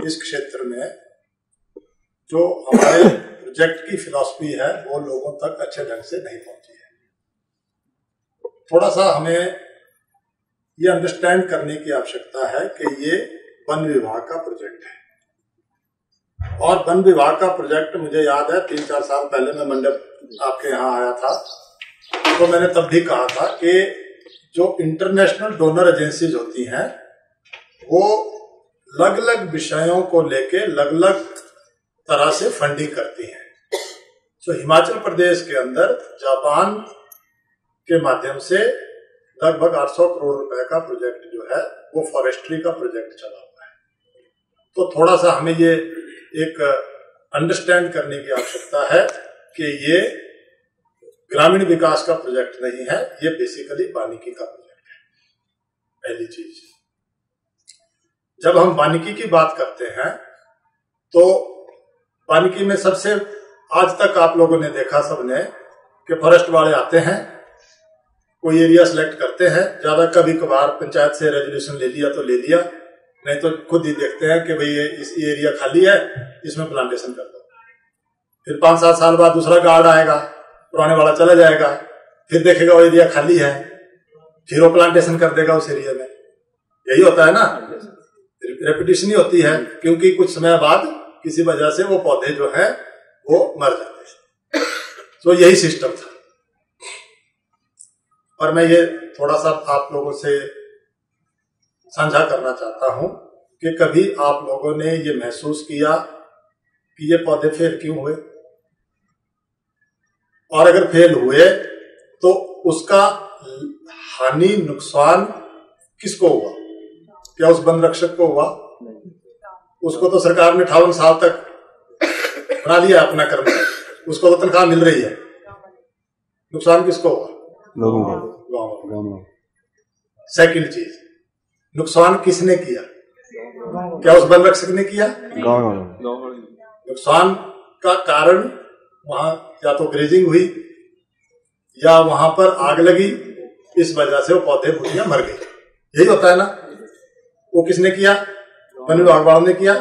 इस क्षेत्र में जो हमारे प्रोजेक्ट की फिलॉसफी है वो लोगों तक अच्छे ढंग से नहीं पहुंची है। थोड़ा सा हमें ये अंडरस्टैंड करने की आवश्यकता है कि ये वन विभाग का प्रोजेक्ट है और वन विभाग का प्रोजेक्ट मुझे याद है 3-4 साल पहले मैं मंडप आपके यहाँ आया था तो मैंने तब भी कहा था कि जो इंटरनेशनल डोनर एजेंसीज होती हैं वो अलग अलग विषयों को लेके अलग अलग तरह से फंडिंग करती हैं। तो हिमाचल प्रदेश के अंदर जापान के माध्यम से लगभग 800 करोड़ रुपए का प्रोजेक्ट जो है वो फॉरेस्ट्री का प्रोजेक्ट चला हुआ है। तो थोड़ा सा हमें ये एक अंडरस्टैंड करने की आवश्यकता है कि ये ग्रामीण विकास का प्रोजेक्ट नहीं है, ये बेसिकली वानिकी का प्रोजेक्ट है। पहली चीज, जब हम वानिकी की बात करते हैं तो वानिकी में सबसे आज तक आप लोगों ने देखा सबने कि फॉरेस्ट वाले आते हैं, कोई एरिया सिलेक्ट करते हैं, ज्यादा कभी कभार पंचायत से रेजोल्यूशन ले लिया तो ले लिया, नहीं तो खुद ही देखते हैं कि भाई ये इस एरिया खाली है इसमें प्लांटेशन कर दो। फिर 5-7 साल बाद दूसरा गार्ड आएगा, पुराने वाला चला जाएगा, फिर देखेगा वो एरिया खाली है, फिर वो प्लांटेशन कर देगा उस एरिया में। यही होता है ना, रेपिटेशन ही होती है, क्योंकि कुछ समय बाद किसी वजह से वो पौधे जो है वो मर जाते हैं। तो यही सिस्टम था। और मैं ये थोड़ा सा आप लोगों से साझा करना चाहता हूं कि कभी आप लोगों ने ये महसूस किया कि ये पौधे फेल क्यों हुए, और अगर फेल हुए तो उसका हानि नुकसान किसको हुआ? क्या उस वन रक्षक को हुआ? उसको तो सरकार ने 58 साल तक बना लिया अपना कर्म, उसको तो तनख्वाह मिल रही है। नुकसान किसको हुआ? गाँव। सेकंड चीज, नुकसान किसने किया? क्या उस वन रक्षक ने किया? नुकसान का कारण वहां या तो ग्रेजिंग हुई या वहां पर आग लगी, इस वजह से वो पौधे बूटियां मर गई। यही होता है ना। वो किसने किया? वन विभाग वालों ने किया,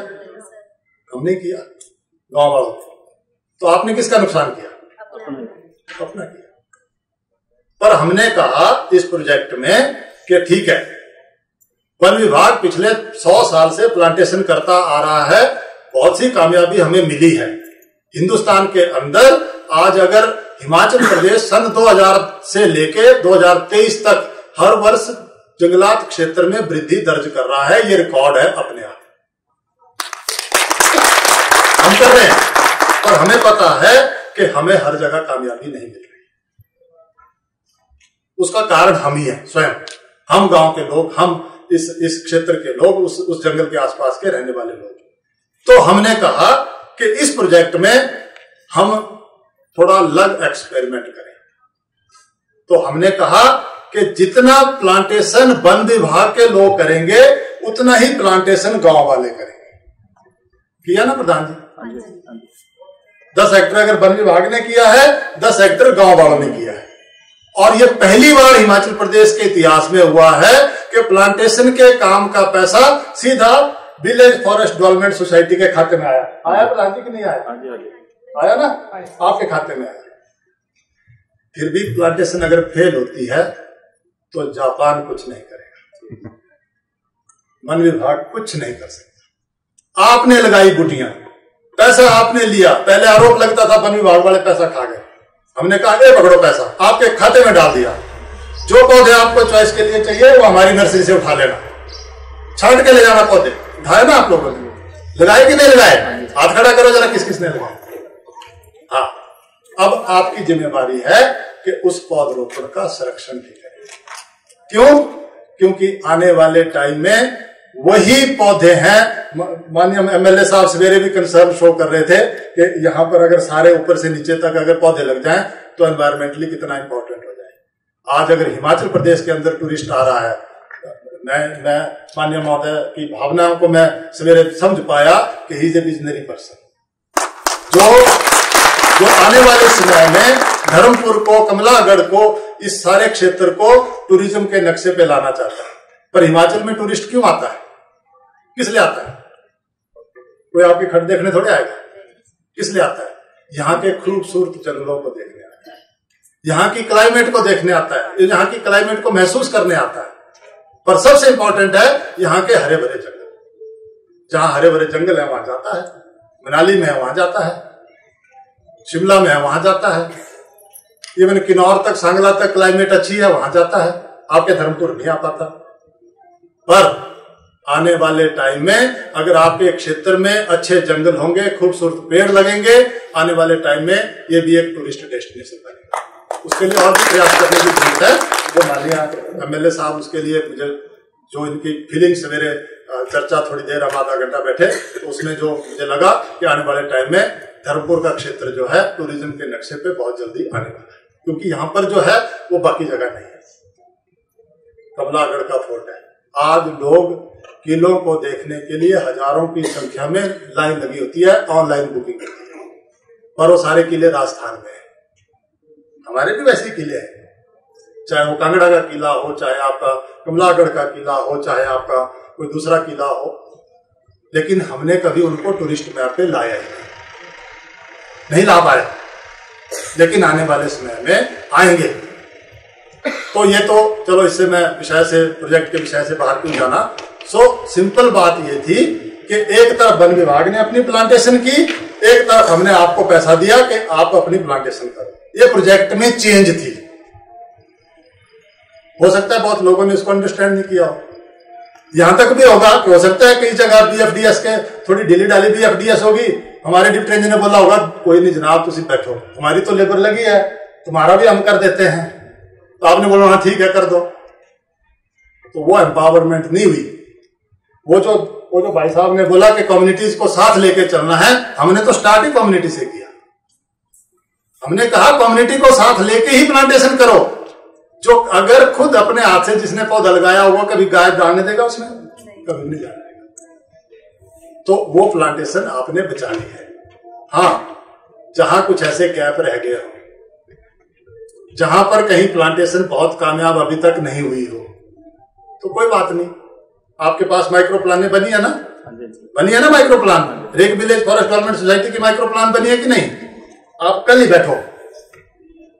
हमने किया, गांव वालों ने। तो आपने किसका नुकसान किया? अपना किया। पर हमने कहा इस प्रोजेक्ट में कि ठीक है, वन विभाग पिछले 100 साल से प्लांटेशन करता आ रहा है, बहुत सी कामयाबी हमें मिली है। हिंदुस्तान के अंदर आज अगर हिमाचल प्रदेश सन 2000 से लेके 2023 तक हर वर्ष जंगलात क्षेत्र में वृद्धि दर्ज कर रहा है, ये रिकॉर्ड है अपने आप। हम कर रहे हैं, पर हमें पता है कि हमें हर जगह कामयाबी नहीं मिल रही। उसका कारण हम ही है, स्वयं हम गांव के लोग, हम इस क्षेत्र के लोग, उस जंगल के आसपास के रहने वाले लोग। तो हमने कहा कि इस प्रोजेक्ट में हम थोड़ा अलग एक्सपेरिमेंट करें। तो हमने कहा कि जितना प्लांटेशन वन विभाग के लोग करेंगे उतना ही प्लांटेशन गांव वाले करेंगे। किया ना प्रधान जी? 10 हेक्टेयर अगर वन विभाग ने किया है, 10 हेक्टेयर गांव वालों ने किया है। और ये पहली बार हिमाचल प्रदेश के इतिहास में हुआ है कि प्लांटेशन के काम का पैसा सीधा विलेज फॉरेस्ट डेवलपमेंट सोसाइटी के खाते में आया। प्रधान जी कि नहीं आया? आया ना, आपके खाते में आया। फिर भी प्लांटेशन अगर फेल होती है तो जापान कुछ नहीं करेगा, वन विभाग कुछ नहीं कर सकता। आपने लगाई बूटियां, पैसा आपने लिया, पहले आरोप लगता था वन विभाग वाले पैसा खा गए। हमने कहा ए पकड़ो पैसा, आपके खाते में डाल दिया। जो पौधे आपको चॉइस के लिए चाहिए वो हमारी नर्सरी से उठा लेना, छांट के ले जाना पौधे। उठाए ना आप लोगों ने? लगाए कि नहीं लगाए? हाथ खड़ा करो जरा, किस किसने लगाया? हाँ, अब आपकी जिम्मेवारी है कि उस पौधरोपण का संरक्षण भी करें। क्यों? क्योंकि आने वाले टाइम में वही पौधे हैं। माननीय एमएलए साहब सवेरे भी कंसर्न शो कर रहे थे कि यहां पर अगर सारे ऊपर से नीचे तक अगर पौधे लग जाएं तो एनवायरमेंटली कितना इंपॉर्टेंट हो जाए। आज अगर हिमाचल प्रदेश के अंदर टूरिस्ट आ रहा है, मैं माननीय महोदय की भावनाओं को मैं सवेरे समझ पाया कि he is a visionary person, जो आने वाले समय में धर्मपुर को, कमलागढ़ को, इस सारे क्षेत्र को टूरिज्म के नक्शे पे लाना चाहता है। पर हिमाचल में टूरिस्ट क्यों आता है? किस लिए आता है? कोई आपकी खट देखने थोड़े आएगा। किस लिए आता है? यहाँ के खूबसूरत जंगलों को देखने आता है, यहाँ की क्लाइमेट को देखने आता है, यहाँ की क्लाइमेट को महसूस करने आता है। पर सबसे इंपॉर्टेंट है यहाँ के हरे भरे जंगल। जहां हरे भरे जंगल है वहां जाता है, मनाली में है वहां जाता है, शिमला में है वहां जाता है, इवन किन्नौर तक, सांगला तक क्लाइमेट अच्छी है वहां जाता है। आपके धर्मपुर नहीं आ पाता। पर आने वाले टाइम में अगर आपके क्षेत्र में अच्छे जंगल होंगे, खूबसूरत पेड़ लगेंगे, आने वाले टाइम में ये भी एक टूरिस्ट डेस्टिनेशन बनेगा। उसके लिए और भी प्रयास करने की जरूरत है। जो मालिया MLA साहब, उसके लिए मुझे जो इनकी फीलिंग्स, मेरे चर्चा थोड़ी देर हम आधा घंटा बैठे तो उसमें जो मुझे लगा कि आने वाले टाइम में धर्मपुर का क्षेत्र जो है टूरिज्म के नक्शे पे बहुत जल्दी आने वाला है, क्योंकि यहाँ पर जो है वो बाकी जगह नहीं है। कमलागढ़ का फोर्ट है, आज लोग किलों को देखने के लिए हजारों की संख्या में लाइन लगी होती है, ऑनलाइन बुकिंग होती है। पर वो सारे किले राजस्थान में है। हमारे भी वैसे किले हैं, चाहे वो कांगड़ा का किला हो, चाहे आपका कमलागढ़ का किला हो, चाहे आपका कोई दूसरा किला हो, लेकिन हमने कभी उनको टूरिस्ट मैप पे लाया ही नहीं ला पाए। लेकिन आने वाले समय में आएंगे। तो ये तो चलो, इससे मैं विषय से, प्रोजेक्ट के विषय से बाहर क्यों जाना। सिंपल बात ये थी कि एक तरफ वन विभाग ने अपनी प्लांटेशन की, एक तरफ हमने आपको पैसा दिया कि आप अपनी प्लांटेशन करो। ये प्रोजेक्ट में चेंज थी। हो सकता है बहुत लोगों ने इसको अंडरस्टैंड नहीं किया हो। यहां तक भी होगा कि हो सकता है कई जगह BFDS के थोड़ी ढीली डाली BFDS होगी। हमारे डिप्टी रेंजर ने बोला होगा कोई नहीं जनाब, तुम बैठो, हमारी तो लेबर लगी है, तुम्हारा भी हम कर देते हैं। तो आपने बोला हाँ ठीक है कर दो। तो वो एम्पावरमेंट नहीं हुई। वो जो भाई साहब ने बोला कि कम्युनिटीज को साथ लेके चलना है, हमने तो स्टार्ट ही कम्युनिटी से किया। हमने कहा कम्युनिटी को साथ लेके ही प्लांटेशन करो। जो अगर खुद अपने हाथ से जिसने पौधा लगाया होगा, कभी गाय जाने देगा उसमें? कभी नहीं जाने देगा। तो वो प्लांटेशन आपने बचानी है। हाँ, जहां कुछ ऐसे गैप रह गए हो, जहां पर कहीं प्लांटेशन बहुत कामयाब अभी तक नहीं हुई हो, तो कोई बात नहीं। आपके पास माइक्रो प्लान बनी है ना? बनी है ना माइक्रो प्लान? रेक विलेज फॉरेस्ट डेवलपमेंट सोसाइटी की माइक्रो प्लान बनी है कि नहीं? आप कल ही बैठो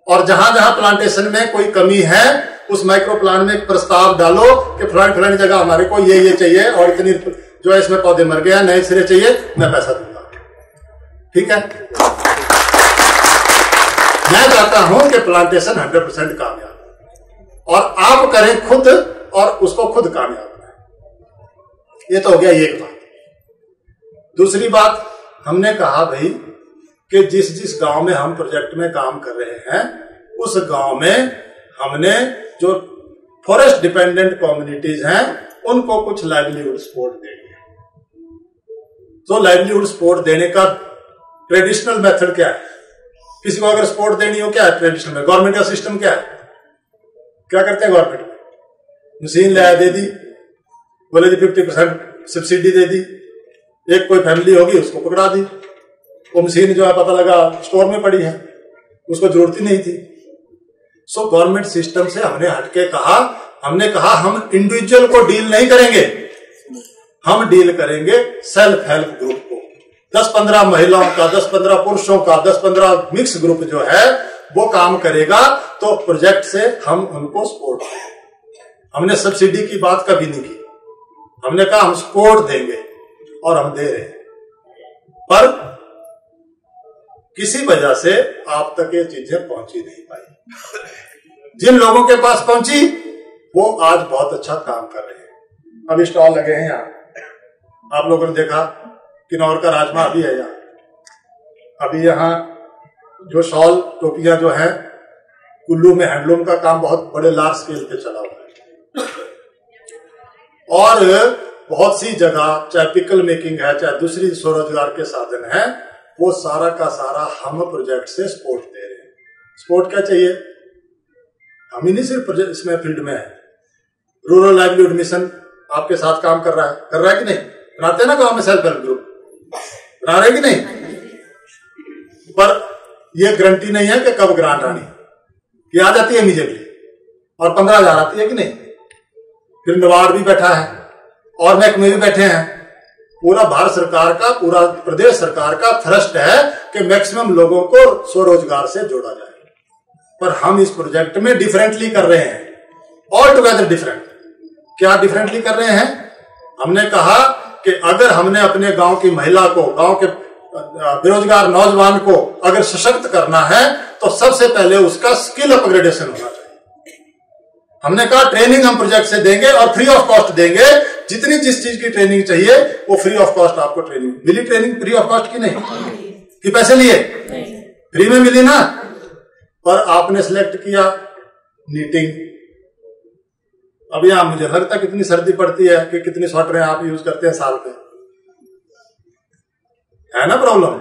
और जहां जहां प्लांटेशन में कोई कमी है उस माइक्रो प्लान में एक प्रस्ताव डालो कि फलानी जगह हमारे को ये चाहिए और इतनी जो है इसमें पौधे मर गए, नए सिरे चाहिए, मैं पैसा दूंगा। ठीक है? मैं चाहता हूं कि प्लांटेशन 100% कामयाब और आप करें खुद और उसको खुद कामयाब बनाएं। ये तो हो गया एक बात। दूसरी बात, हमने कहा भाई कि जिस गांव में हम प्रोजेक्ट में काम कर रहे हैं उस गांव में हमने जो फॉरेस्ट डिपेंडेंट कम्युनिटीज हैं उनको कुछ लाइवलीहुड सपोर्ट देंगे। तो लाइवलीहुड सपोर्ट देने का ट्रेडिशनल मेथड क्या है? किसी को अगर सपोर्ट देनी हो, क्या है ट्रेडिशनल में? गवर्नमेंट का सिस्टम क्या है? क्या करते हैं गवर्नमेंट में? मशीन लाया दे दी, बोले जी 50% सब्सिडी दे दी, एक कोई फैमिली होगी उसको पकड़ा दी। वो मशीन जो है पता लगा स्टोर में पड़ी है, उसको जरूरत ही नहीं थी। सो गवर्नमेंट सिस्टम से हमने हटके कहा, हमने कहा हम इंडिविजुअल को डील नहीं करेंगे, हम डील करेंगे सेल्फ हेल्प ग्रुप को। 10-15 महिलाओं का, 10-15 पुरुषों का, 10-15 मिक्स ग्रुप जो है वो काम करेगा। तो प्रोजेक्ट से हम उनको सपोर्ट देंगे। हमने सब्सिडी की बात कभी नहीं की, हमने कहा हम सपोर्ट देंगे और हम दे रहे हैं। पर किसी वजह से आप तक ये चीजें पहुंची नहीं पाई। जिन लोगों के पास पहुंची वो आज बहुत अच्छा काम कर रहे हैं। अभी स्टॉल लगे हैं यहाँ, आप लोगों ने देखा किन्नौर का राजमा अभी है यहाँ। अभी यहाँ जो शॉल टोपियां जो है कुल्लू में हैंडलूम का काम बहुत बड़े लार्ज स्केल पे चला हुआ है। और बहुत सी जगह चाहे पिकल मेकिंग है, चाहे दूसरी स्वरोजगार के साधन है, वो सारा का सारा हम प्रोजेक्ट से सपोर्ट दे रहे हैं। सपोर्ट क्या चाहिए? हम ही नहीं सिर्फ इसमें फील्ड में है, रूरल लाइवलीहुड मिशन आपके साथ काम कर रहा है कि नहीं? बनाते हैं ना गांव में सेल्फ हेल्प ग्रुप, बना रहे कि नहीं? पर यह गारंटी नहीं है कि कब ग्रांट आनी, कि आ जाती है इमीडिएटली और 15,000 आती है कि नहीं? फिर नबार्ड भी बैठा है और महकमे भी बैठे हैं, पूरा भारत सरकार का, पूरा प्रदेश सरकार का थ्रस्ट है कि मैक्सिमम लोगों को स्वरोजगार से जोड़ा जाए। पर हम इस प्रोजेक्ट में डिफरेंटली कर रहे हैं, ऑल टुगेदर डिफरेंट। क्या डिफरेंटली कर रहे हैं? हमने कहा कि अगर हमने अपने गांव की महिला को, गांव के बेरोजगार नौजवान को अगर सशक्त करना है तो सबसे पहले उसका स्किल अपग्रेडेशन होना चाहिए। हमने कहा ट्रेनिंग हम प्रोजेक्ट से देंगे और फ्री ऑफ कॉस्ट देंगे। जितनी जिस चीज की ट्रेनिंग चाहिए वो फ्री ऑफ कॉस्ट आपको ट्रेनिंग मिली। ट्रेनिंग फ्री ऑफ कॉस्ट की नहीं कि पैसे लिए, फ्री में मिली ना। पर आपने सिलेक्ट किया नीटिंग। अब यहां मुझे लगता कितनी सर्दी पड़ती है कि कितनी स्वेटरें आप यूज करते हैं साल में, है ना प्रॉब्लम।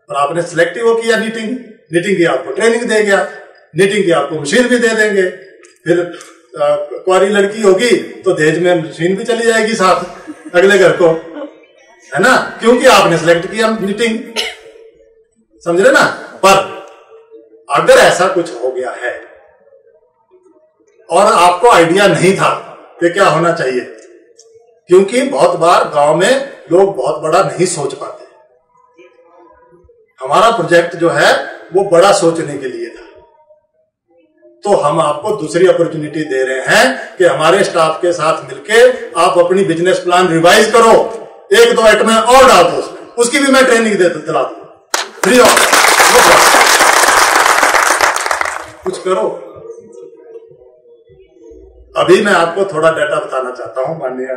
पर आपने सिलेक्ट वो किया नीटिंग। नीटिंग की आपको ट्रेनिंग दे गया, नीटिंग की आपको मशीन भी दे देंगे। फिर कुंवारी लड़की होगी तो दहेज में मशीन भी चली जाएगी साथ अगले घर को, है ना, क्योंकि आपने सिलेक्ट किया नीटिंग। समझ रहे ना। पर अगर ऐसा कुछ हो गया है और आपको आइडिया नहीं था कि क्या होना चाहिए, क्योंकि बहुत बार गांव में लोग बहुत बड़ा नहीं सोच पाते। हमारा प्रोजेक्ट जो है वो बड़ा सोचने के लिए था। तो हम आपको दूसरी अपॉर्चुनिटी दे रहे हैं कि हमारे स्टाफ के साथ मिलके आप अपनी बिजनेस प्लान रिवाइज करो, 1-2 आइटमें और डाल दो उसमें, उसकी भी मैं ट्रेनिंग दिला दूं फ्री ऑफ कुछ करो। अभी मैं आपको थोड़ा डाटा बताना चाहता हूं, माननीय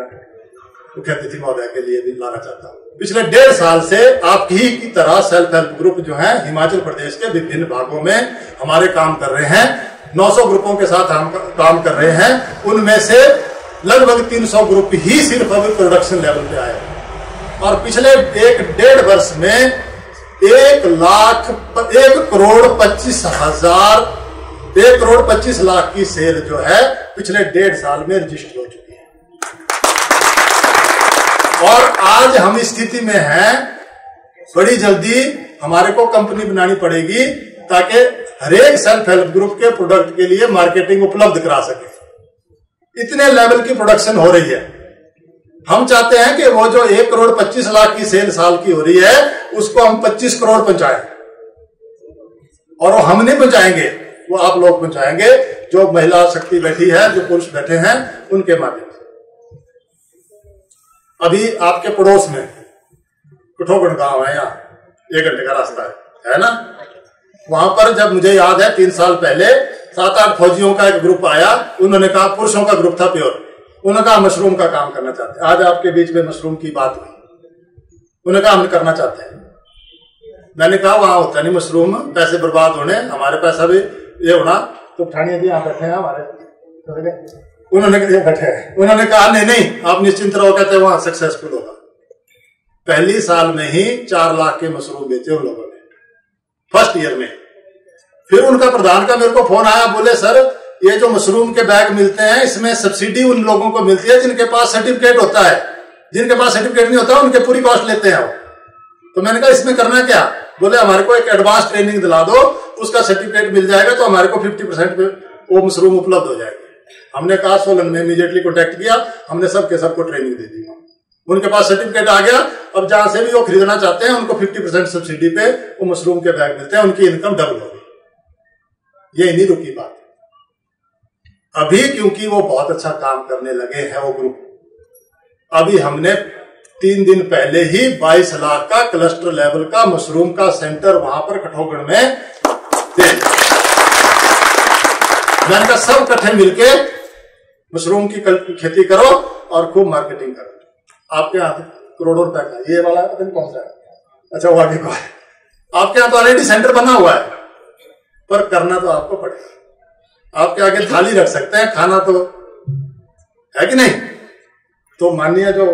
मुख्य अतिथि महोदय के लिए भी लाना चाहता हूं। पिछले 1.5 साल से आपकी की तरह सेल्फ हेल्प ग्रुप जो है हिमाचल प्रदेश के विभिन्न भागों में हमारे काम कर रहे हैं। 900 ग्रुपों के साथ हम काम कर रहे हैं। उनमें से लगभग 300 ग्रुप ही सिर्फ अभी प्रोडक्शन लेवल पे आए और पिछले 1.5 वर्ष में 1,25,00,000 की सेल जो है पिछले 1.5 साल में रजिस्टर हो चुकी है। और आज हम इस स्थिति में हैं, बड़ी जल्दी हमारे को कंपनी बनानी पड़ेगी ताकि हर एक सेल्फ हेल्प ग्रुप के प्रोडक्ट के लिए मार्केटिंग उपलब्ध करा सके। इतने लेवल की प्रोडक्शन हो रही है। हम चाहते हैं कि वो जो 1,25,00,000 की सेल साल की हो रही है उसको हम 25 करोड़ पहुंचाएं। और वो हम नहीं पहुंचाएंगे, वो आप लोग पहुंचाएंगे, जो महिला शक्ति बैठी है, जो पुरुष बैठे हैं, उनके माध्यम से। अभी आपके पड़ोस में कठोगढ़ गांव है, यहाँ 1 घंटे का रास्ता है ना। वहां पर जब मुझे याद है 3 साल पहले 7-8 फौजियों का एक ग्रुप आया। उन्होंने कहा, पुरुषों का ग्रुप था प्योर, उन्होंने कहा मशरूम का काम करना चाहते हैं। आज आपके बीच में मशरूम की बात हुई, उन्होंने कहा हम करना चाहते हैं। मैंने कहा वहां होता नहीं मशरूम, पैसे बर्बाद होने, हमारे पैसा भी ये होना। तो ठानिया जी यहाँ बैठे हैं हमारे, उन्होंने कहा नहीं आप निश्चिंत रहो, कहते वहां सक्सेसफुल होगा। पहली साल में ही 4 लाख के मशरूम बेचे उन लोगों ने, फर्स्ट ईयर में। फिर उनका प्रधान का मेरे को फोन आया, बोले सर ये जो मशरूम के बैग मिलते हैं इसमें सब्सिडी उन लोगों को मिलती है जिनके पास सर्टिफिकेट होता है, जिनके पास सर्टिफिकेट नहीं होता उनके पूरी कॉस्ट लेते हैं वो। तो मैंने कहा इसमें करना क्या? बोले हमारे को एक एडवांस ट्रेनिंग दिला दो, उसका सर्टिफिकेट मिल जाएगा तो हमारे को 50% पे वो मशरूम उपलब्ध हो जाएगी। हमने कहा सोलन में इमीडिएटली कॉन्टेक्ट किया, हमने सबको ट्रेनिंग दे दी। उनके पास सर्टिफिकेट आ गया। अब जहां से भी वो खरीदना चाहते हैं उनको 50% सब्सिडी पे वो मशरूम के बैग मिलते हैं, उनकी इनकम डबल होगी। ये नहीं रुकी बात अभी, क्योंकि वो बहुत अच्छा काम करने लगे हैं वो ग्रुप। अभी हमने 3 दिन पहले ही 22 लाख का क्लस्टर लेवल का मशरूम का सेंटर वहां पर कठोगढ़ में दे। मैंने कहा सब इकट्ठे मिलके मशरूम की खेती करो और खूब मार्केटिंग करो। आपके यहाँ करोड़ों रुपए का ये वाला है, पता नहीं कौन सा है, अच्छा वो आगे को है। आपके यहाँ तो ऑलरेडी सेंटर बना हुआ है, पर करना तो आपको पड़ेगा। आपके आगे थाली रख सकते हैं, खाना तो है कि नहीं। तो माननीय जो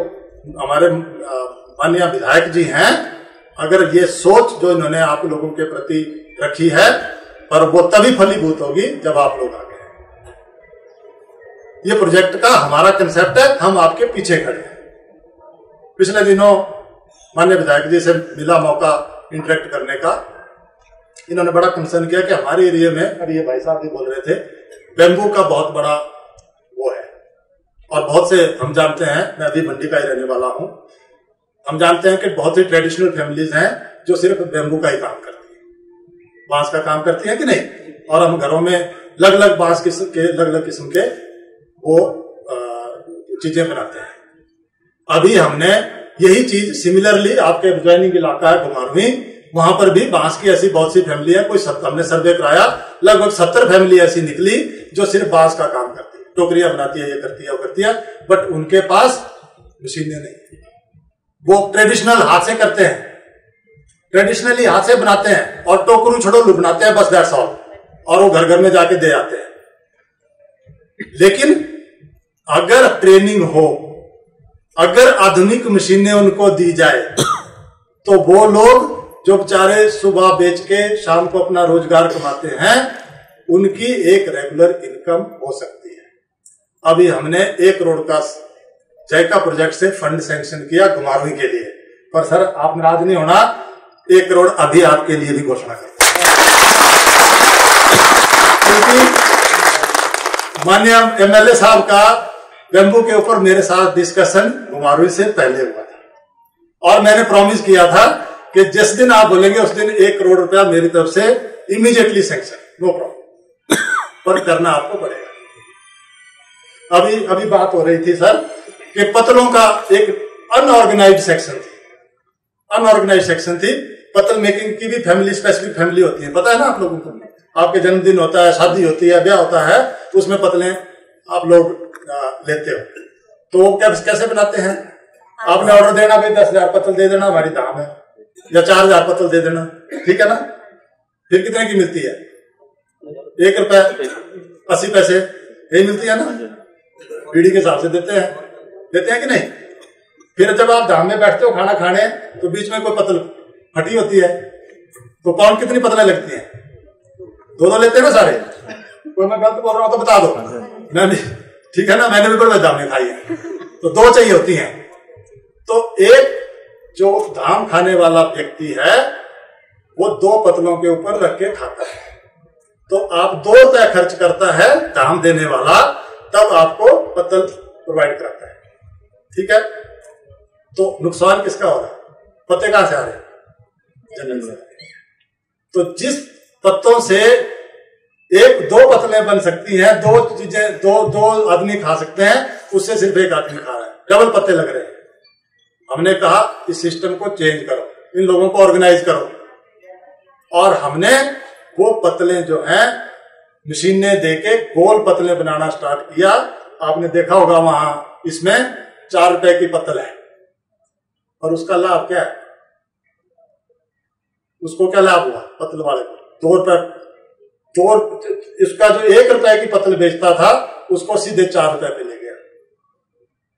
हमारे माननीय विधायक जी हैं, अगर ये सोच जो इन्होंने आप लोगों के प्रति रखी है, पर वो तभी फलीभूत होगी जब आप लोग आगे हैं। ये प्रोजेक्ट का हमारा कंसेप्ट है, हम आपके पीछे खड़े हैं। पिछले दिनों माननीय विधायक जी से मिला मौका इंटरेक्ट करने का, इन्होंने बड़ा कंसर्न किया कि हमारे एरिया में, अभी ये भाई साहब भी बोल रहे थे, बेम्बू का बहुत बड़ा वो है। और बहुत से हम जानते हैं, मैं अभी मंडी का ही रहने वाला हूं, हम जानते हैं कि बहुत ही ट्रेडिशनल फैमिलीज हैं जो सिर्फ बेम्बू का ही काम करती है, बांस का काम करती है कि नहीं, और हम घरों में अलग अलग बांस किस्म के अलग अलग किस्म के वो चीजें बनाते हैं। अभी हमने यही चीज सिमिलरली आपके ज्वाइनिंग इलाका है घुमारवीं, वहां पर भी बांस की ऐसी बहुत सी फैमिली है, हमने सर्वे कराया, लगभग 70 फैमिली ऐसी निकली जो सिर्फ बांस का काम करती है, टोकरियां बनाती है, ये करती है वो करती है, बट उनके पास मशीनें नहीं, वो ट्रेडिशनल हाथ से करते हैं, ट्रेडिशनली हाथ से बनाते हैं और टोकरू छड़ोलू बनाते हैं, बस दैट्स ऑल, और वो घर घर में जाके दे आते हैं। लेकिन अगर ट्रेनिंग हो, अगर आधुनिक मशीनें उनको दी जाए, तो वो लोग जो बेचारे सुबह बेच के शाम को अपना रोजगार कमाते हैं, उनकी एक रेगुलर इनकम हो सकती है। अभी हमने 1 करोड़ का जायका प्रोजेक्ट से फंड सैंक्शन किया घुमारवीं के लिए, पर सर आप नाराज नहीं होना, 1 करोड़ अभी आपके लिए भी घोषणा करते हैं, क्योंकि माननीय MLA साहब का बेम्बू के ऊपर मेरे साथ डिस्कशन घुमारवीं से पहले हुआ था, और मैंने प्रॉमिस किया था कि जिस दिन आप बोलेंगे उस दिन 1 करोड़ रुपया मेरी तरफ से इमीडिएटली सैंक्शन, नो प्रॉब्लम, पर करना आपको पड़ेगा। अभी बात हो रही थी सर कि पतलों का एक अनऑर्गेनाइज्ड सेक्शन थी, पतल मेकिंग की भी फैमिली, स्पेसिफिक फैमिली होती है, पता है ना आप लोगों को, आपके जन्मदिन होता है, शादी होती है, ब्याह होता है, तो उसमें पतलें आप लोग लेते हो, तो वो कैसे बनाते हैं, आपने ऑर्डर देना भाई 10,000 पतल दे देना, हमारी दाम है, या 4,000 पतल दे देना, ठीक है ना, फिर कितने की मिलती है, 1 रुपया 80 पैसे, यही मिलती है ना, पीढ़ी के हिसाब से देते हैं कि नहीं। फिर जब आप धाम में बैठते हो खाना खाने, तो बीच में कोई पतल फटी होती है, तो कौन कितनी पतलें लगती हैं, 2 लेते हैं ना सारे, कोई मैं गलत बोल रहा हूं तो बता दो, मैं भी, ठीक है ना, मैंने भी बड़े धाम में खाई है, तो 2 चाहिए होती हैं, तो एक जो धाम खाने वाला व्यक्ति है वो 2 पतलों के ऊपर रख के खाता है, तो आप 2 रुपया खर्च करता है धाम देने वाला, तब आपको पतल प्रोवाइड कराता है, ठीक है। तो नुकसान किसका हो रहा है, पत्ते कहां से आ रहे हैं, जंगल से। तो जिस पत्तों से 1-2 पतलें बन सकती हैं, 2 चीजें, 2 आदमी खा सकते हैं, उससे सिर्फ 1 आदमी खा रहा है, डबल पत्ते लग रहे हैं। हमने कहा इस सिस्टम को चेंज करो, इन लोगों को ऑर्गेनाइज करो, और हमने वो पतलें जो हैं मशीनें देके गोल पतलें बनाना स्टार्ट किया। आपने देखा होगा वहां इसमें 4 रुपए की पतल है, और उसका लाभ क्या है, उसको क्या लाभ हुआ पतल वाले को, 2 रुपए, इसका जो 1 रुपए की पतल बेचता था उसको सीधे 4 रुपए पे ले गया,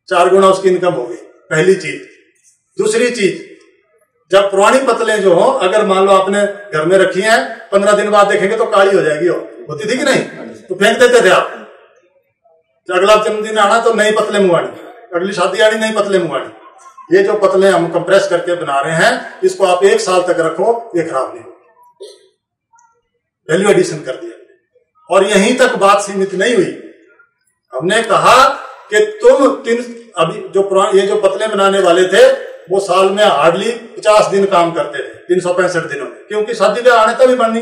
4 गुना उसकी इनकम हो गई, पहली चीज। दूसरी चीज, जब पुरानी पतलें जो हो, अगर मान लो आपने घर में रखी हैं, 15 दिन बाद देखेंगे तो काली हो जाएगी, होती थी कि नहीं, तो फेंक देते थे आप, अगला जन्मदिन आना तो नई पतले मंगवानी, अगली शादी आनी नई पतले मंगवानी। ये जो पतले हम कंप्रेस करके बना रहे हैं, इसको आप 1 साल तक रखो, ये खराब नहीं होगी, वैल्यू एडिशन कर दिया। और यहीं तक बात सीमित नहीं हुई, हमने कहा कि तुम अभी जो ये जो पतले बनाने वाले थे वो साल में हार्डली 50 दिन काम करते थे, 365 दिनों में, क्योंकि शादी ब्याह आने तभी बननी,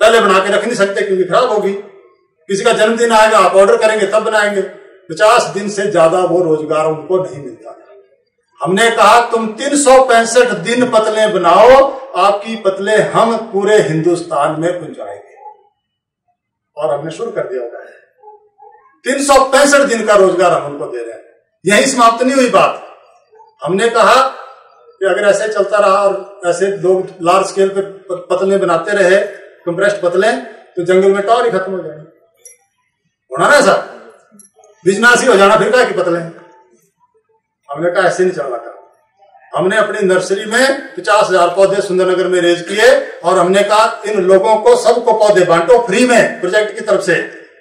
पहले बना के रख नहीं सकते क्योंकि खराब होगी, किसी का जन्मदिन आएगा आप ऑर्डर करेंगे तब बनाएंगे, 50 दिन से ज्यादा वो रोजगार उनको नहीं मिलता। हमने कहा तुम 365 दिन पतलें बनाओ, आपकी पतले हम पूरे हिंदुस्तान में पहुंचाएंगे, और हमने शुरू कर दिया होगा। 365 दिन का रोजगार हम उनको दे रहे हैं। यही समाप्त नहीं हुई बात, हमने कहा कि अगर ऐसे चलता रहा और ऐसे लोग लार्ज स्केल पे पतलें बनाते रहे, कंप्रेस्ड पतलें, तो जंगल में टावर ही खत्म हो जाएंगे, होना ना ऐसा, बिजनेस ही हो जाना फिर क्या की पतलें। हमने कहा ऐसे नहीं चलना था। हमने अपनी नर्सरी में 50,000 पौधे सुंदरनगर में रेज किए, और हमने कहा इन लोगों को सबको पौधे बांटो फ्री में प्रोजेक्ट की तरफ से,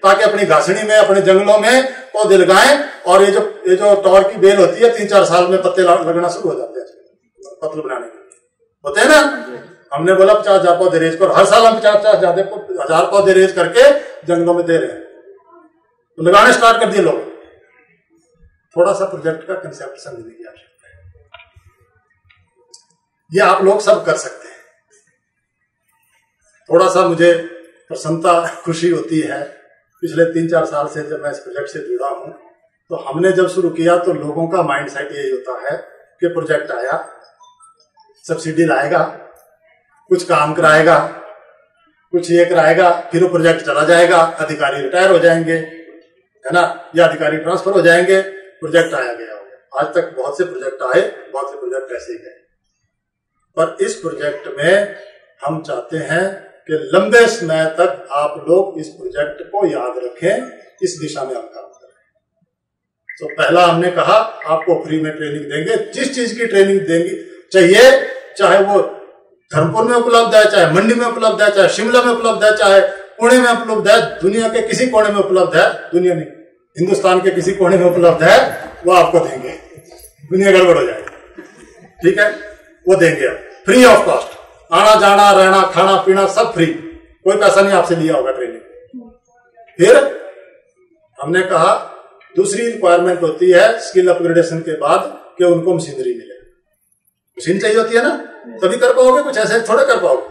ताकि अपनी घासनी में, अपने जंगलों में पौधे लगाएं, और ये जो टावर की बेल होती है 3-4 साल में पत्ते लगना शुरू हो जाते हैं पतल बनाने के होते हैं ना। हमने बोला 50,000 पौधे रेज करो, हर साल हम 50,000 पौधे रेज करके जंगलों में दे रहे हैं, तो लगाने स्टार्ट कर दिए लोग। थोड़ा सा प्रोजेक्ट का कंसेप्ट समझने की आवश्यकता है। ये आप लोग सब कर सकते हैं। थोड़ा सा मुझे प्रसन्नता खुशी होती है, पिछले 3-4 साल से जब मैं इस प्रोजेक्ट से जुड़ा हूं, तो हमने जब शुरू किया तो लोगों का माइंड सेट यही होता है कि प्रोजेक्ट आया, सब्सिडी लाएगा, कुछ काम कराएगा, कुछ ये कराएगा, फिर वो प्रोजेक्ट चला जाएगा, अधिकारी रिटायर हो जाएंगे, है ना, या अधिकारी ट्रांसफर हो जाएंगे, प्रोजेक्ट आया गया हो गया। आज तक बहुत से प्रोजेक्ट आए, बहुत से प्रोजेक्ट ऐसे ही गए। पर इस प्रोजेक्ट में हम चाहते हैं कि लंबे समय तक आप लोग इस प्रोजेक्ट को याद रखें, इस दिशा में हम काम करें। तो पहला हमने कहा आपको फ्री में ट्रेनिंग देंगे, जिस चीज की ट्रेनिंग देंगे चाहिए, चाहे वो धर्मपुर में उपलब्ध है, चाहे मंडी में उपलब्ध है, चाहे शिमला में उपलब्ध है, चाहे पुणे में उपलब्ध है, दुनिया के किसी कोने में उपलब्ध है, दुनिया नहीं, हिंदुस्तान के किसी कोने में उपलब्ध है, वो आपको देंगे। दुनिया गड़बड़ हो जाएगी, ठीक है, वो देंगे फ्री ऑफ कॉस्ट। आना जाना रहना खाना पीना सब फ्री, कोई पैसा नहीं आपसे लिया होगा ट्रेनिंग। फिर हमने कहा दूसरी रिक्वायरमेंट होती है स्किल अपग्रेडेशन के बाद कि उनको मशीनरी मिले। मशीन चाहिए होती है ना, तभी कर पाओगे, कुछ ऐसे थोड़े कर पाओगे।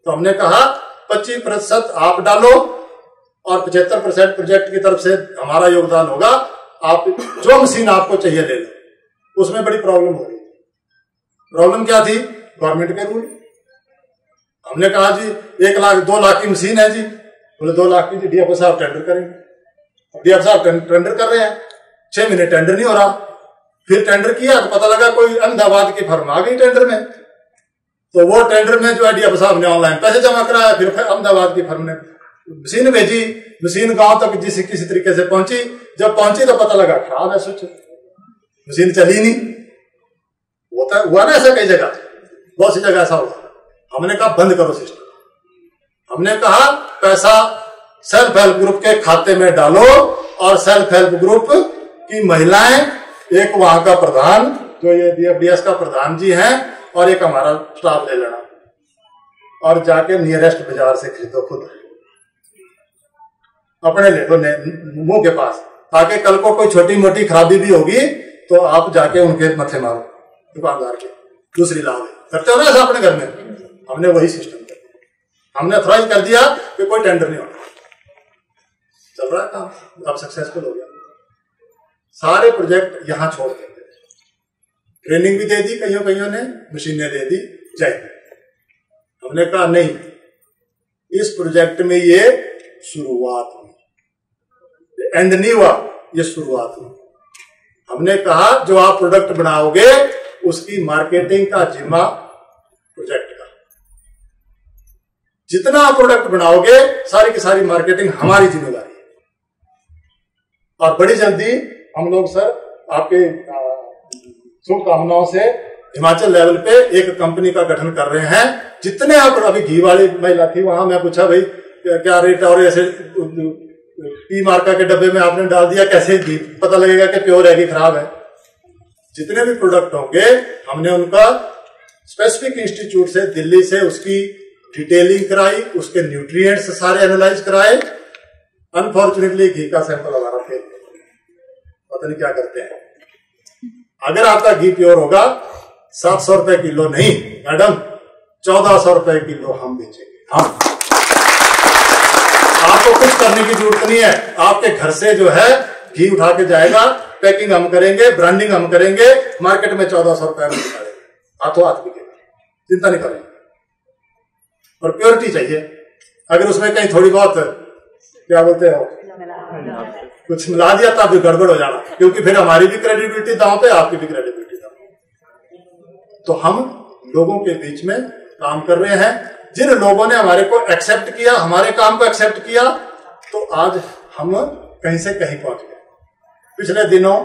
तो हमने कहा 25% आप डालो और 75% प्रोजेक्ट की तरफ से हमारा योगदान होगा। आप जो मशीन आपको चाहिए ले लो। उसमें बड़ी प्रॉब्लम हो रही थी। प्रॉब्लम क्या थी? गवर्नमेंट के रूल। हमने कहा जी 1 लाख 2 लाख की मशीन है जी, बोले 2 लाख की डीएफओ साहब टेंडर करेंगे। डीएफओ साहब टेंडर कर रहे हैं, 6 महीने टेंडर नहीं हो रहा। फिर टेंडर किया तो पता लगा कोई अहमदाबाद की फर्म आ गई टेंडर में, तो वो टेंडर में जो है डीएफओ साहब ने ऑनलाइन पैसे जमा कराया। फिर अहमदाबाद की फर्म ने मशीन भेजी, मशीन गांव तक किसी तरीके से पहुंची। जब पहुंची तो पता लगा खराब है स्विच, मशीन चली नहीं। होता हुआ ना ऐसा, कई जगह, बहुत सी जगह ऐसा हुआ। हमने कहा बंद करो सिस्टम। हमने कहा पैसा सेल्फ हेल्प ग्रुप के खाते में डालो और सेल्फ हेल्प ग्रुप की महिलाएं, एक वहां का प्रधान जो ये DFDS का प्रधान जी हैं और एक हमारा स्टाफ ले लेना और जाके नियरेस्ट बाजार से खरीदो, खुद अपने ले लो मुंह के पास, ताकि कल को कोई छोटी मोटी खराबी भी होगी तो आप जाके उनके मथे मारो, दुकानदार के, दूसरी लाभ करते हो ना ऐसा अपने घर में। हमने वही सिस्टम कर दिया। हमने अथॉराइज कर दिया कि कोई टेंडर नहीं होना, चल रहा है काम, अब सक्सेसफुल हो गया। सारे प्रोजेक्ट यहां छोड़ देते, ट्रेनिंग भी दे दी, कईयों ने मशीनें दे दी, जय। हमने कहा नहीं, इस प्रोजेक्ट में ये शुरुआत हुई, एंड नहीं हुआ, ये शुरुआत हुई। हमने कहा जो आप प्रोडक्ट बनाओगे उसकी मार्केटिंग का जिम्मा प्रोजेक्ट का। जितना आप प्रोडक्ट बनाओगे सारी की सारी मार्केटिंग हमारी जिम्मेदारी है। और बड़ी जल्दी हम लोग सर आपके शुभकामनाओं से हिमाचल लेवल पे एक कंपनी का गठन कर रहे हैं। जितने आप, अभी घी वाली महिला थी वहां, मैं पूछा भाई क्या रेट, और ऐसे पी मार्का के डब्बे में आपने डाल दिया, कैसे घी पता लगेगा कि प्योर है कि खराब है। जितने भी प्रोडक्ट होंगे हमने उनका स्पेसिफिक इंस्टीट्यूट से दिल्ली से उसकी डिटेलिंग कराई, उसके न्यूट्रिएंट्स सारे एनालाइज कराए। अनफॉर्चुनेटली घी का सैंपल हमारा फेल, पता नहीं क्या करते हैं। अगर आपका घी प्योर होगा 700 रुपए किलो नहीं मैडम, 1400 रुपए किलो हम बेचेंगे। हाँ, आपको कुछ करने की जरूरत नहीं है। आपके घर से जो है घी उठा के जाएगा, पैकिंग हम करेंगे, ब्रांडिंग हम करेंगे, मार्केट में 1400 रुपए में बिका देंगे, हाथों हाथ बिकेगा, चिंता नहीं करेंगे। और प्योरिटी चाहिए। अगर उसमें कहीं थोड़ी बहुत क्या बोलते हो कुछ मिला दिया तब भी गड़बड़ हो जाना, क्योंकि फिर हमारी भी क्रेडिबिलिटी दांव पे, आपकी भी क्रेडिबिलिटी दांव पे। तो हम लोगों के बीच में काम कर रहे हैं। जिन लोगों ने हमारे को एक्सेप्ट किया, हमारे काम को एक्सेप्ट किया, तो आज हम कहीं से कहीं पहुंच गए। पिछले दिनों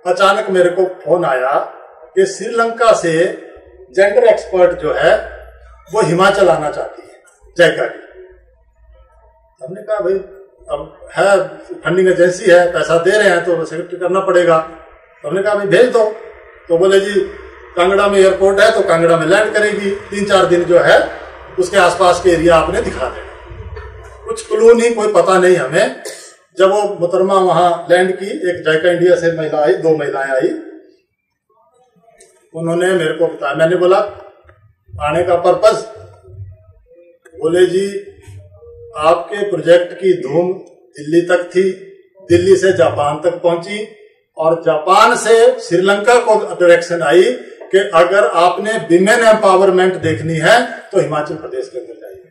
अचानक मेरे को फोन आया कि श्रीलंका से जेंडर एक्सपर्ट जो है वो हिमाचल आना चाहती है, जयका की। हमने कहा भाई अब है फंडिंग एजेंसी है, पैसा दे रहे हैं तो सेलेक्ट करना पड़ेगा। हमने कहा भाई भेज दो। तो बोले जी कांगड़ा में एयरपोर्ट है तो कांगड़ा में लैंड करेगी, 3-4 दिन जो है उसके आसपास के एरिया आपने दिखा देना। कुछ क्लू नहीं, कोई पता नहीं हमें। जब वो मुहतरमा वहां लैंड की, एक जायका इंडिया से महिला आई, 2 महिलाएं आई, उन्होंने मेरे को बताया। मैंने बोला आने का पर्पस, बोले जी आपके प्रोजेक्ट की धूम दिल्ली तक थी, दिल्ली से जापान तक पहुंची और जापान से श्रीलंका को डायरेक्शन आई कि अगर आपने विमेन एम्पावरमेंट देखनी है तो हिमाचल प्रदेश के अंदर जाइए।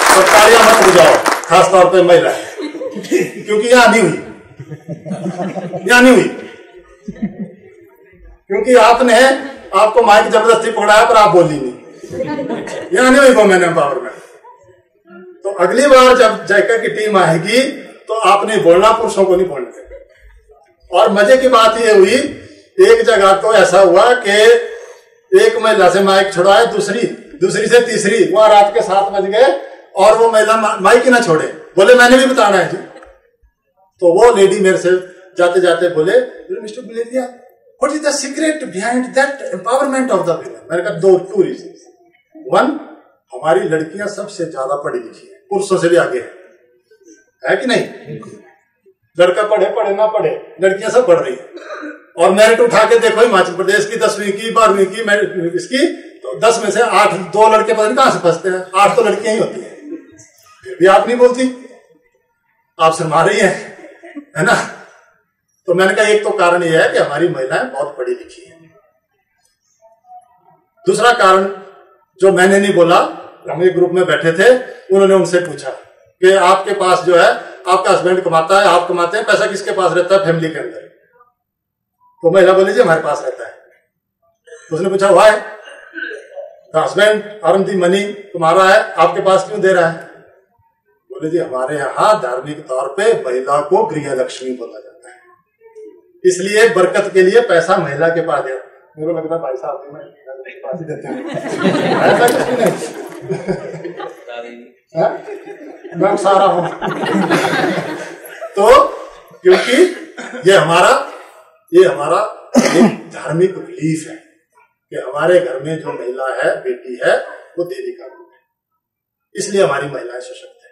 तो तालियां मत बजाओ, खासतौर पे महिला, क्योंकि यहां नहीं हुई, यहां नहीं हुई, क्योंकि आपको माइक जबरदस्ती पकड़ाया पर आप बोली नहीं, यहां नहीं हुई वुमेन एम्पावरमेंट। तो अगली बार जब जायका की टीम आएगी तो आपने बोलना, पुरुषों को नहीं बोलने देगा। और मजे की बात यह हुई, एक जगह तो ऐसा हुआ कि एक महिला से माइक छुड़ाए, दूसरी से तीसरी, वहां रात के 7 बज गए और वो महिला माइक ही ना छोड़े, बोले मैंने भी बताना है जी। तो वो लेडी मेरे से जाते जाते बोले, mister Guleria, what is the secret behind that empowerment of the women? मैंने कहा 2 रीजंस। 1, हमारी लड़कियां सबसे ज्यादा पढ़ी लिखी है, पुरुषों से भी आगे है कि नहीं? लड़का पढ़े ना पढ़े, लड़कियां सब पढ़ रही है। और मेरिट उठा के देखो हिमाचल प्रदेश की 10वीं की 12वीं की इसकी, तो 10 में से 8, 2 लड़के पता नहीं कहां से फंसते हैं, 8 तो लड़कियां ही होती है। फिर भी आप नहीं बोलती, आप शर्मा रही है ना? तो मैंने कहा एक तो कारण यह है कि हमारी महिलाएं बहुत पढ़ी लिखी है। दूसरा कारण जो मैंने नहीं बोला, हम एक ग्रुप में बैठे थे, उन्होंने उनसे पूछा कि आपके पास जो है, आपका हस्बैंड कमाता है, आप कमाते हैं, पैसा किसके पास रहता है फैमिली के अंदर? तो महिला बोली जी हमारे पास रहता है। तो उसने पूछा why the husband earn the money, तुम्हारा है, आपके पास क्यों दे रहा है? बोले जी हमारे यहाँ धार्मिक तौर पे महिला को गृह लक्ष्मी बोला जाता है, इसलिए बरकत के लिए पैसा महिला के पास है। मेरे को लगता है भाई साहब मैं पास ही देते हैं, ऐसा कुछ भी नहीं, मैं सारा हूं। तो क्योंकि ये हमारा एक धार्मिक बिलीफ है कि हमारे घर में जो महिला है, बेटी है, वो देवी का रूप है, इसलिए हमारी महिलाएं सशक्त है।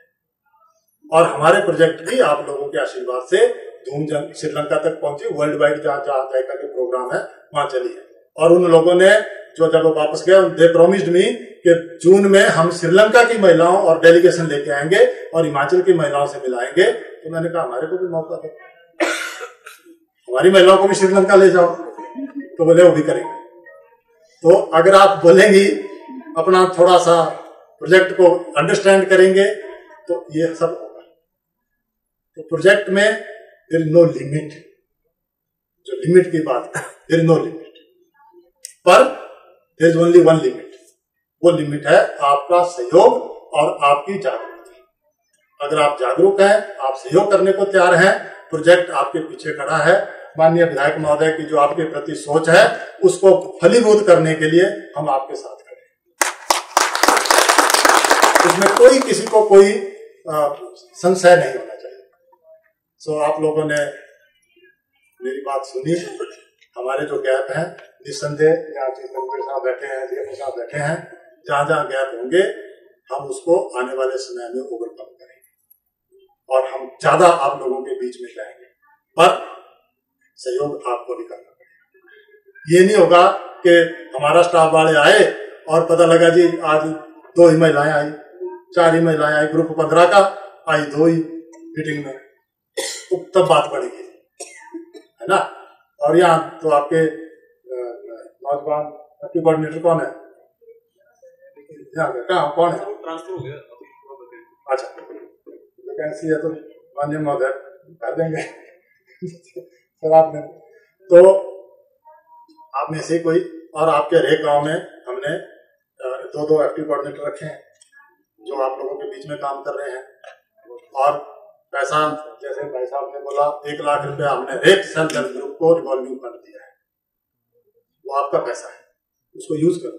और हमारे प्रोजेक्ट भी आप लोगों के आशीर्वाद से धूम श्रीलंका तक पहुंची, वर्ल्ड वाइड जहां जायका के प्रोग्राम है वहां चली है। और उन लोगों ने जो जब वो वापस गए, दे प्रॉमिस्ड मी कि जून में हम श्रीलंका की महिलाओं और डेलीगेशन लेके आएंगे और हिमाचल की महिलाओं से मिलाएंगे। तो मैंने कहा हमारे को भी मौका दो, हमारी महिलाओं को भी श्रीलंका ले जाओ। तो बोले वो भी करेंगे। तो अगर आप बोलेंगी, अपना थोड़ा सा प्रोजेक्ट को अंडरस्टैंड करेंगे तो ये सब होगा। तो प्रोजेक्ट में देयर इज नो लिमिट, जो लिमिट की बात है, देयर इज नो लिमिट, पर देयर इज ओनली 1 लिमिट। वो लिमिट है आपका सहयोग और आपकी जागरूकता। अगर आप जागरूक हैं, आप सहयोग करने को तैयार हैं, प्रोजेक्ट आपके पीछे खड़ा है। माननीय विधायक महोदय की जो आपके प्रति सोच है, उसको फलीभूत करने के लिए हम आपके साथ खड़े हैं। इसमें कोई किसी को कोई संशय नहीं होना चाहिए। सो आप लोगों ने मेरी बात सुनी। हमारे जो गैप है, निस्संदेह यहाँ साहब बैठे हैं, डीएफओ साहब बैठे हैं, जहां जहां गैप होंगे हम उसको आने वाले समय में ओवरकम करेंगे और हम ज्यादा आप लोगों के बीच में जाएंगे। पर सहयोग आपको भी करना पड़ेगा। ये नहीं होगा कि हमारा स्टाफ वाले आए और पता लगा जी आज 2 ही महिलाएं आई, 4 ही महिलाएं आई, ग्रुप 15 का आई 2 ही मीटिंग में, तो तब बात बढ़ेगी, है ना। और यहाँ तो आपके नौजवान कोऑर्डिनेटर कौन है? यहाँ कहाँ कौन है? ट्रांसफर हो गया। अच्छा, वैकेंसी है तो माननीय महोदय कर देंगे सर आपने। तो आप में से कोई, और आपके हरेक गांव में हमने 2-2 एक्टिव कोऑर्डिनेटर रखे हैं जो आप लोगों के बीच में काम कर रहे हैं। और पैसा जैसे भाई साहब ने बोला 1 लाख रुपया हमने हरेक सेल्फ हेल्प ग्रुप को रिवॉल्विंग फंड दिया है, वो आपका पैसा है, उसको यूज करो,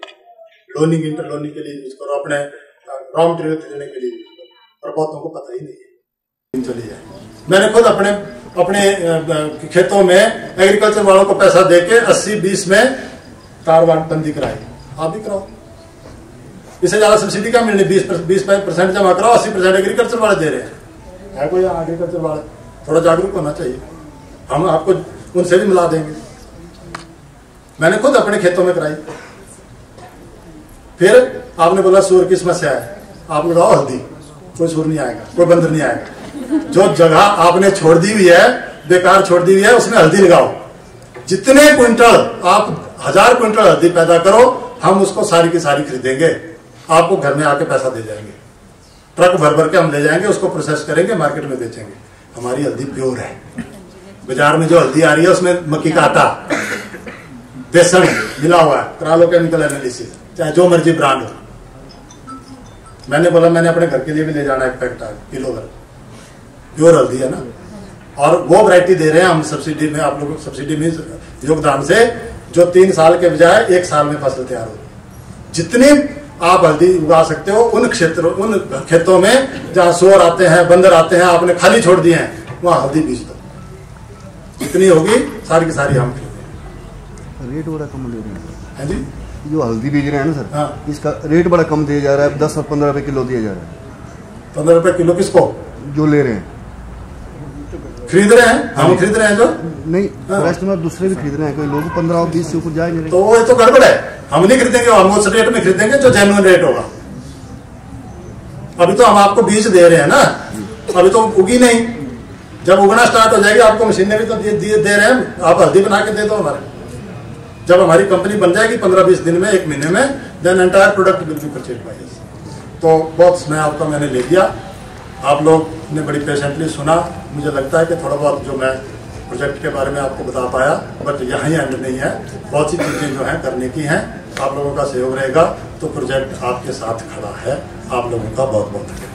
लोनिंग इंटर लोनिंग के लिए यूज करो, अपने रॉ मटेरियल खरीदने के लिए यूज करो। और बहुतों को पता ही नहीं है। चली जाए, मैंने खुद अपने खेतों में एग्रीकल्चर वालों को पैसा देके 80-20 में तार बंदी कराई। आप भी कराओ, इससे ज्यादा सब्सिडी क्या मिलनी? 20% जमा कराओ, 80% एग्रीकल्चर वाले दे रहे हैं। है कोई एग्रीकल्चर वाले? थोड़ा जागरूक होना चाहिए। हम आपको उनसे भी मिला देंगे। मैंने खुद अपने खेतों में कराई। फिर आपने बोला सूर की समस्या है, आपने कहा हल्दी, कोई सूर नहीं आएगा, कोई बंदर नहीं आएगा। जो जगह आपने छोड़ दी हुई है, बेकार छोड़ दी हुई है, उसमें हल्दी लगाओ। जितने क्विंटल आप 1000 क्विंटल हल्दी पैदा करो, हम उसको सारी की सारी खरीदेंगे, आपको घर में आके पैसा दे जाएंगे, ट्रक भर भर के हम ले जाएंगे, उसको प्रोसेस करेंगे, मार्केट में बेचेंगे। हमारी हल्दी प्योर है। बाजार में जो हल्दी आ रही है उसमें मक्की का आटा, बेसन मिला हुआ है, करा लो केमिकल एनालिसिस, चाहे जो मर्जी ब्रांड हो। मैंने बोला मैंने अपने घर के लिए भी ले जाना है 1 पैकेट किलो भर, प्योर हल्दी है ना। और वो वैरायटी दे रहे हैं हम सब्सिडी में, आप लोगों को सब्सिडी में योगदान से, जो 3 साल के बजाय 1 साल में फसल तैयार हो। जितनी आप हल्दी उगा सकते हो उन खेतों में जहां शोर आते हैं, बंदर आते हैं, आपने खाली छोड़ दिए हैं, वहां हल्दी बीज दो। जितनी होगी सारी की सारी हम खरीदेंगे। रेट बड़ा कम दे रहे हैं है जी, जो हल्दी बीज रहे हैं ना सर, हाँ, इसका रेट बड़ा कम दिया जा रहा है, 10 और 15 रुपए किलो दिया जा रहा है। 15 रुपए किलो किसको जो ले रहे हैं, खरीद रहे हैं, हम खरीद रहे हैं जो नहीं, कस्टमर दूसरे भी खरीद रहे हैं, कोई लोग 15 और 20 से ऊपर जाए नहीं रहे। तो वो तो गड़बड़ है, हम नहीं खरीदेंगे, हम उस रेट में खरीदेंगे जो जेन्युइन रेट होगा। अभी तो हम आपको बीज दे रहे हैं ना, अभी तो उगी नहीं, जब उगना स्टार्ट हो जाएगी आपको मशीनें भी तो दे रहे हैं, आप हल्दी बना के दे दो हमारे। जब हमारी कंपनी बन जाएगी 15-20 दिन में, 1 महीने में, then entire product will be purchase by us. तो बहुत समय आपका मैंने ले लिया, आप लोग ने बड़ी पेशेंटली सुना। मुझे लगता है कि थोड़ा बहुत जो मैं प्रोजेक्ट के बारे में आपको बता पाया, बट यहाँ ही एंड नहीं है, बहुत सी चीजें जो हैं करने की हैं। आप लोगों का सहयोग रहेगा तो प्रोजेक्ट आपके साथ खड़ा है। आप लोगों का बहुत बहुत धन्यवाद।